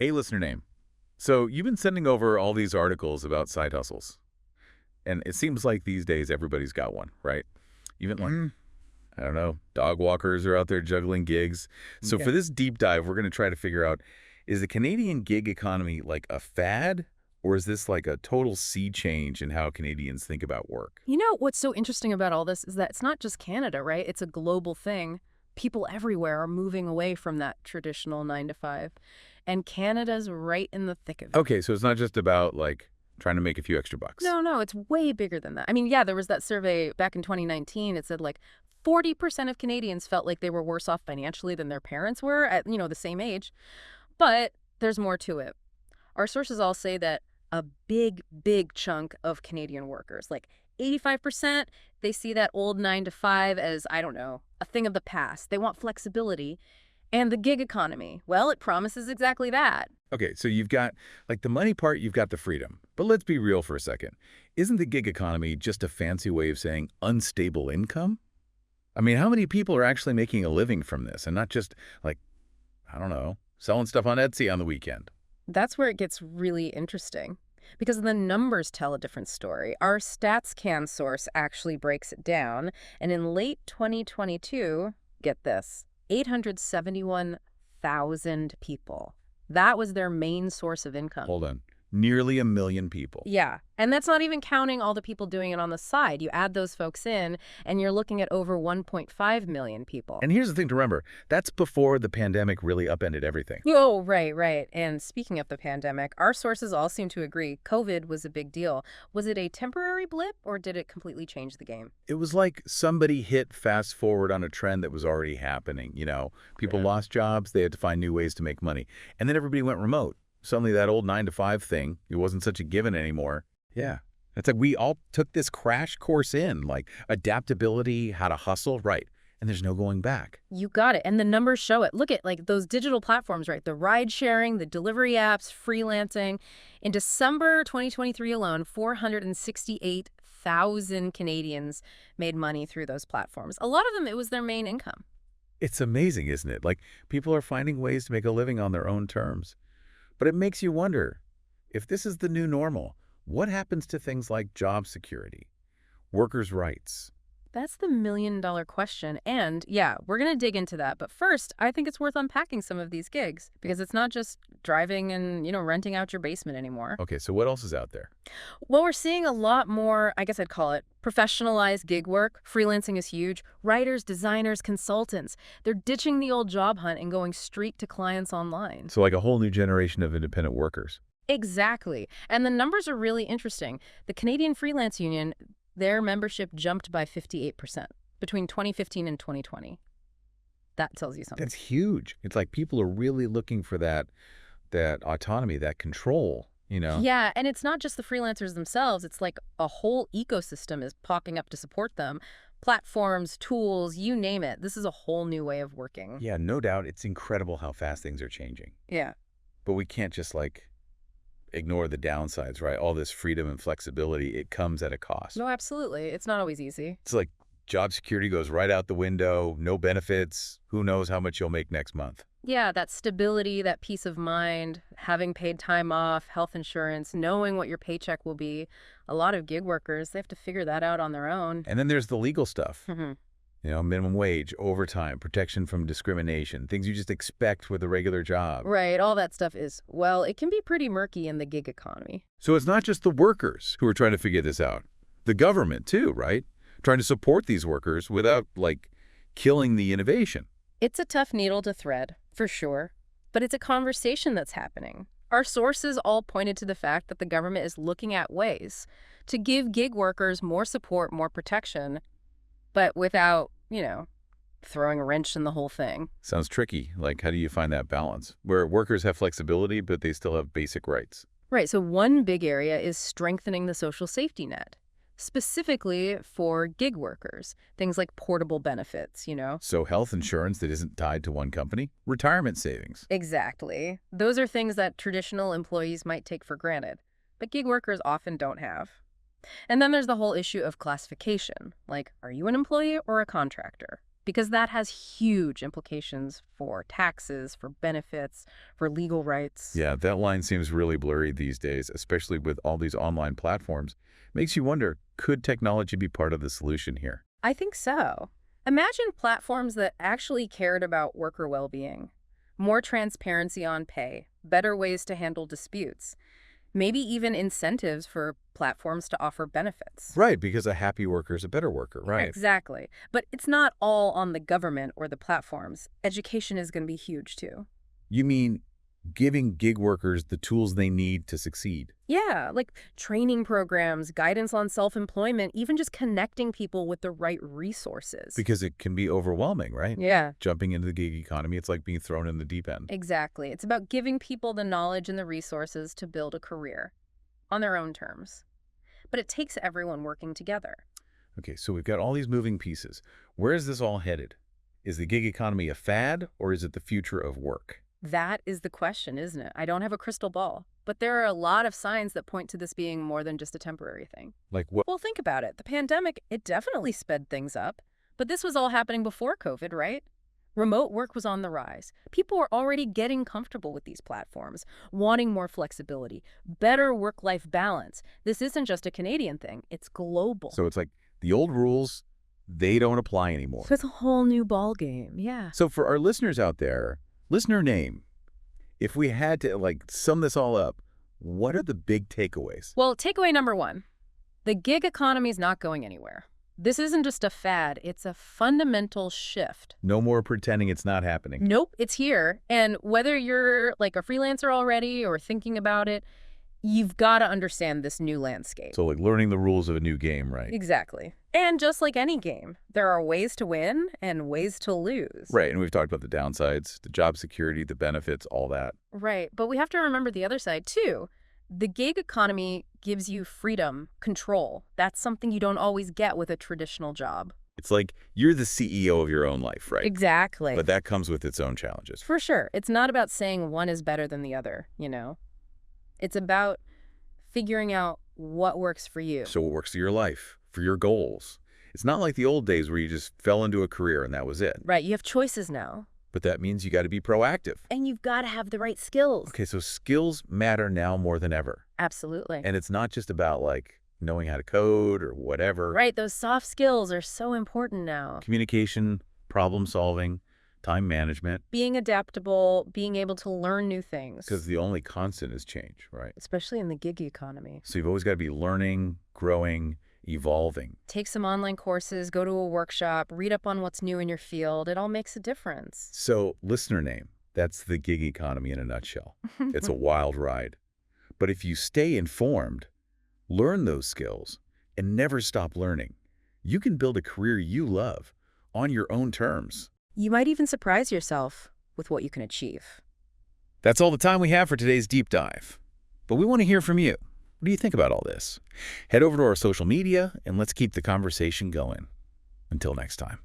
Hey, listener name. So you've been sending over all these articles about side hustles, and it seems like these days everybody's got one, right? Even like, I don't know, dog walkers are out there juggling gigs. So Yeah. for this deep dive, we're going to try to figure out, is the Canadian gig economy like a fad, or is this like a total sea change in how Canadians think about work? You know, what's so interesting about all this is that it's not just Canada, right? It's a global thing. People everywhere are moving away from that traditional 9 to 5. And Canada's right in the thick of it. Okay, so it's not just about like trying to make a few extra bucks. No, it's way bigger than that. I mean, yeah, there was that survey back in 2019. It said like 40% of Canadians felt like they were worse off financially than their parents were at, the same age. But there's more to it. Our sources all say that a big chunk of Canadian workers, like 85%, they see that old 9 to 5 as, I don't know, a thing of the past. They want flexibility. And the gig economy, well, it promises exactly that. Okay, so you've got, like the money part, you've got the freedom. But let's be real for a second. Isn't the gig economy just a fancy way of saying unstable income? I mean, how many people are actually making a living from this and not just, like, I don't know, selling stuff on Etsy on the weekend? That's where it gets really interesting because the numbers tell a different story. Our StatsCan source actually breaks it down, and in late 2022, get this, 871,000 people. That was their main source of income. Hold on. Nearly 1 million people. Yeah, and that's not even counting all the people doing it on the side. You add those folks in, and you're looking at over 1.5 million people. And here's the thing to remember. That's before the pandemic really upended everything. Oh, right. And speaking of the pandemic, our sources all seem to agree COVID was a big deal. Was it a temporary blip, or did it completely change the game? It was like somebody hit fast forward on a trend that was already happening. People lost jobs. They had to find new ways to make money. And then everybody went remote. Suddenly that old 9 to 5 thing, it wasn't such a given anymore. Yeah. It's like we all took this crash course in, like adaptability, how to hustle, right. And there's no going back. You got it. And the numbers show it. Look at like those digital platforms, right? The ride sharing, the delivery apps, freelancing. In December 2023 alone, 468,000 Canadians made money through those platforms. A lot of them, it was their main income. It's amazing, isn't it? Like people are finding ways to make a living on their own terms. But it makes you wonder, if this is the new normal, what happens to things like job security, workers' rights? That's the million-dollar question. And yeah, we're going to dig into that. But first, I think it's worth unpacking some of these gigs because it's not just driving and, renting out your basement anymore. Okay, so what else is out there? Well, we're seeing a lot more, I guess I'd call it, professionalized gig work. Freelancing is huge. Writers, designers, consultants, they're ditching the old job hunt and going straight to clients online. So like a whole new generation of independent workers. Exactly. And the numbers are really interesting. The Canadian Freelance Union, their membership jumped by 58% between 2015 and 2020. That tells you something. That's huge. It's like people are really looking for that autonomy, that control, Yeah, and it's not just the freelancers themselves. It's like a whole ecosystem is popping up to support them. Platforms, tools, you name it. This is a whole new way of working. Yeah, no doubt. It's incredible how fast things are changing. Yeah. But we can't just ignore the downsides, right? All this freedom and flexibility, it comes at a cost. No, absolutely. It's not always easy. It's like job security goes right out the window, no benefits, who knows how much you'll make next month. Yeah, that stability, that peace of mind, having paid time off, health insurance, knowing what your paycheck will be. A lot of gig workers, they have to figure that out on their own. And then there's the legal stuff. Mm-hmm. Minimum wage, overtime, protection from discrimination, things you just expect with a regular job. Right, all that stuff is, well, it can be pretty murky in the gig economy. So it's not just the workers who are trying to figure this out. The government too, right? Trying to support these workers without, killing the innovation. It's a tough needle to thread, for sure, but it's a conversation that's happening. Our sources all pointed to the fact that the government is looking at ways to give gig workers more support, more protection, but without, throwing a wrench in the whole thing. Sounds tricky. How do you find that balance? Where workers have flexibility, but they still have basic rights. Right, so one big area is strengthening the social safety net, specifically for gig workers, things like portable benefits, So health insurance that isn't tied to one company? Retirement savings. Exactly. Those are things that traditional employees might take for granted, but gig workers often don't have. And then there's the whole issue of classification, like, are you an employee or a contractor? because that has huge implications for taxes, for benefits, for legal rights. Yeah, that line seems really blurry these days, especially with all these online platforms. Makes you wonder, could technology be part of the solution here? I think so. Imagine platforms that actually cared about worker well-being, more transparency on pay, better ways to handle disputes, maybe even incentives for platforms to offer benefits. Right, because a happy worker is a better worker, right? Exactly. But it's not all on the government or the platforms. Education is going to be huge too. You mean giving gig workers the tools they need to succeed? Yeah, like training programs, guidance on self-employment, even just connecting people with the right resources. Because it can be overwhelming, right? Yeah, Jumping into the gig economy, it's like being thrown in the deep end. exactly. It's about giving people the knowledge and the resources to build a career on their own terms. But it takes everyone working together. Okay, so we've got all these moving pieces. Where is this all headed? Is the gig economy a fad, or is it the future of work? That is the question, isn't it? I don't have a crystal ball, but there are a lot of signs that point to this being more than just a temporary thing. Like what? Well, think about it. The pandemic, it definitely sped things up, but this was all happening before COVID, right? Remote work was on the rise. People were already getting comfortable with these platforms, wanting more flexibility, better work-life balance. This isn't just a Canadian thing, it's global. So it's like the old rules, they don't apply anymore. So it's a whole new ball game, yeah. So for our listeners out there, listener name, if we had to like sum this all up, what are the big takeaways? Well, takeaway number one, the gig economy is not going anywhere. This isn't just a fad, it's a fundamental shift. No more pretending it's not happening. Nope, it's here. And whether you're like a freelancer already or thinking about it, you've got to understand this new landscape. So like learning the rules of a new game, right? Exactly. And just like any game, there are ways to win and ways to lose. Right, and we've talked about the downsides, the job security, the benefits, all that. Right. But we have to remember the other side, too. The gig economy gives you freedom, control. That's something you don't always get with a traditional job. It's like you're the CEO of your own life, right? Exactly. But that comes with its own challenges. For sure. It's not about saying one is better than the other, you know? It's about figuring out what works for you. So what works for your life, for your goals. It's not like the old days where you just fell into a career and that was it. Right. You have choices now. But that means you got to be proactive. And you've got to have the right skills. Okay, so skills matter now more than ever. Absolutely. And it's not just about like knowing how to code or whatever. Right. Those soft skills are so important now. Communication, problem solving, time management. Being adaptable, being able to learn new things. Because the only constant is change, right? Especially in the gig economy. So you've always got to be learning, growing, evolving. Take some online courses, go to a workshop, read up on what's new in your field. It all makes a difference. So listener name, that's the gig economy in a nutshell. It's a wild ride. But if you stay informed, learn those skills, and never stop learning, you can build a career you love on your own terms. You might even surprise yourself with what you can achieve. That's all the time we have for today's deep dive. But we want to hear from you. What do you think about all this? Head over to our social media and let's keep the conversation going. Until next time.